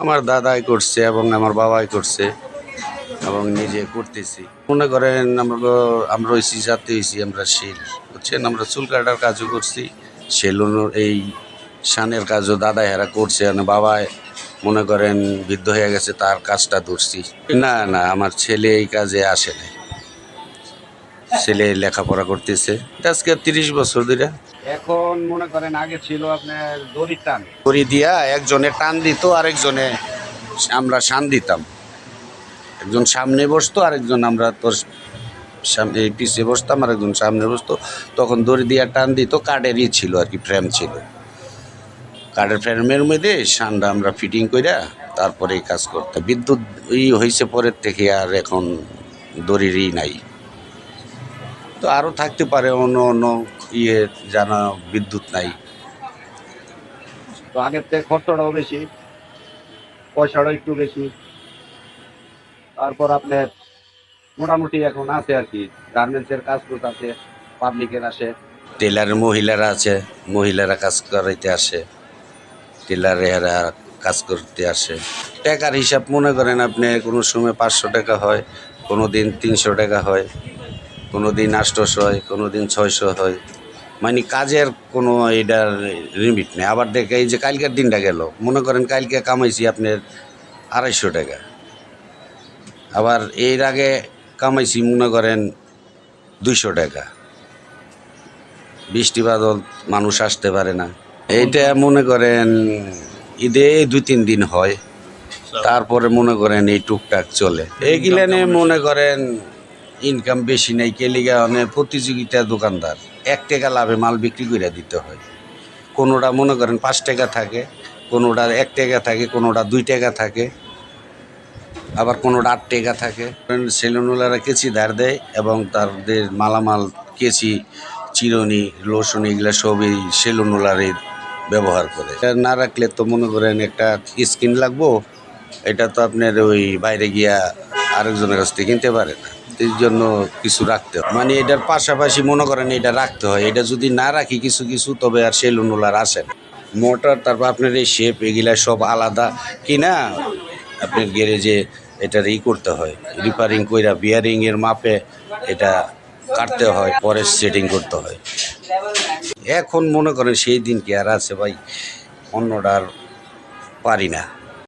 আমার দাদাই করছে এবং আমার বাবাই করছে এবং নিজে করতেছি। মনে করেন আমরা হয়েছি জাতি হয়েছি আমরা শিল বুঝছেন, আমরা চুল কাটার কাজও করছি, সেলুনের এই শানের কাজও দাদা হেরা করছে। মানে বাবাই মনে করেন বৃদ্ধ হয়ে গেছে, তার কাজটা ধরছি। না না, আমার ছেলে এই কাজে আসে নাই, ছেলে লেখাপড়া করতেছে আজকে 30 বছর ধরে। এখন মনে করেন আগে ছিল আপনার দড়ি টান, দড়ি দিয়া একজনে টান দিত, আরেকজনে আমরা শান দিতাম। একজন সামনে বসতো, আরেকজন আমরা তোর সামনে পিছিয়ে বসতাম, আরেকজন সামনে বসতো। তখন দড়ি দিয়া টান দিত, কাঠেরই ছিল আর কি, ফ্রেম ছিল। কাঠের ফ্রেমের মধ্যে শানটা আমরা ফিটিং কইরা তারপরে এই কাজ করতাম। বিদ্যুৎ হয়েছে পরের থেকে, আর এখন দড়িরই নাই। তো আরও থাকতে পারে অন্য অন্য জানা, বিদ্যুৎ নাই। তো আগের থেকে খরচটাও বেশি, পয়সাটাও একটু বেশি। তারপর আপনার মোটামুটি এখন আছে আর কি, গার্মেন্টসের কাজ করতে আছে, পাবলিকের আসে, টেলারের মহিলারা আছে, মহিলারা কাজ করাইতে আসে, টেলারেরা কাজ করতে আসে। টাকার হিসাব মনে করেন আপনি কোনো সময় 500 টাকা হয়, কোনো দিন 300 টাকা হয়, কোনো দিন 800 হয়, কোনো দিন 600 হয়। মানে কাজের কোনো এটার লিমিট নেই। আবার দেখে এই যে কালকের দিনটা গেল, মনে করেন কালকে কামাইছি আপনার 250 টাকা, আবার এর আগে কামাইছি মনে করেন 200 টাকা। বৃষ্টি বাদল মানুষ আসতে পারে না, এইটা মনে করেন ঈদে 2-3 দিন হয়, তারপরে মনে করেন এই টুকটাক চলে। এইগুলানে মনে করেন ইনকাম বেশি নেই, কেলিগা অনেক প্রতিযোগিতা, দোকানদার 1 টাকা লাভে মাল বিক্রি করে দিতে হয়। কোনোটা মনে করেন 5 টাকা থাকে, কোনোটা 1 টাকা থাকে, কোনোটা 2 টাকা থাকে, আবার কোনোটা 8 টাকা থাকে। সেলুনওয়ালারা কেচি ধার দেয় এবং তাদের মালামাল কেচি, চিরুনি, লোশন এগুলো সবই সেলুনওয়ালারই ব্যবহার করে। না রাখলে তো মনে করেন একটা স্কিন লাগবো, এটা তো আপনার ওই বাইরে গিয়া আরেকজনের কাছ থেকে কিনতে পারে না। এই জন্য কিছু রাখতে হয়, মানে এটার পাশাপাশি মনে করেন এটা রাখতে হয়। এটা যদি না রাখি কিছু কিছু, তবে আর সেলুনওয়ালার আসে না। মোটর, তারপর আপনার এই শেপ, এগুলা সব আলাদা কিনা আপনার গ্যারেজে এটার করতে হয়, রিপেয়ারিং কইরা বিয়ারিংয়ের মাপে এটা কাটতে হয়, পরে সেটিং করতে হয়। এখন মনে করেন সেই দিন কি আর আছে ভাই, অন্যটা আর পারি না।